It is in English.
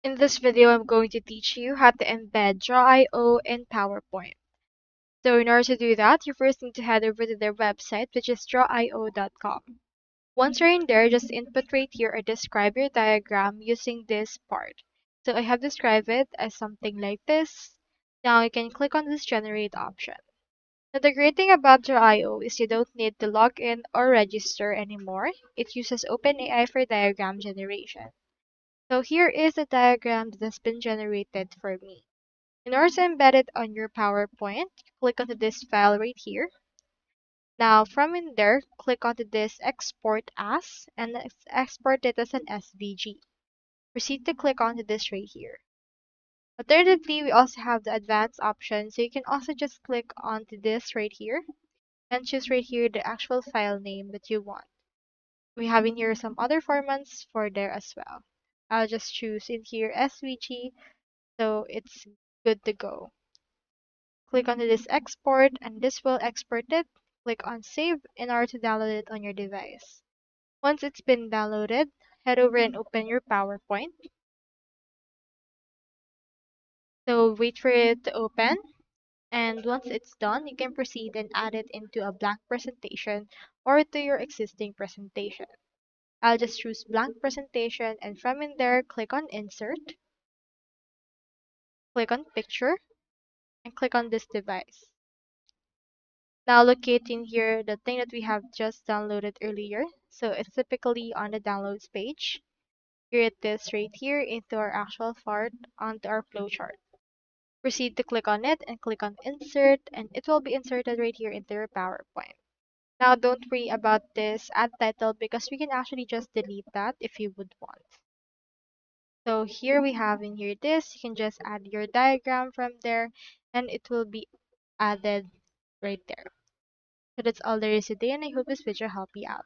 In this video, I'm going to teach you how to embed Drawio in PowerPoint. So in order to do that, you first need to head over to their website, which is drawio.com. Once you're in there, just input right here or describe your diagram using this part. So I have described it as something like this. Now you can click on this generate option. Now the great thing about Drawio is you don't need to log in or register anymore. It uses OpenAI for diagram generation. So here is a diagram that has been generated for me. In order to embed it on your PowerPoint, click onto this file right here. Now from in there, click onto this export as and export it as an SVG. Proceed to click onto this right here. Alternatively, we also have the advanced option, so you can also just click onto this right here and choose right here the actual file name that you want. We have in here some other formats for there as well. I'll just choose in here SVG, so it's good to go. Click on this export and this will export it. Click on save in order to download it on your device. Once it's been downloaded, head over and open your PowerPoint. So wait for it to open, and once it's done, you can proceed and add it into a blank presentation or to your existing presentation. I'll just choose blank presentation, and from in there, click on insert, click on picture, and click on this device. Now locate in here the thing that we have just downloaded earlier. So it's typically on the downloads page. Create this right here into our actual part onto our flowchart. Proceed to click on it and click on insert, and it will be inserted right here into your PowerPoint. Now don't worry about this add title because we can actually just delete that if you would want. So here we have in here this, you can just add your diagram from there and it will be added right there. So that's all there is today, and I hope this video helped you out.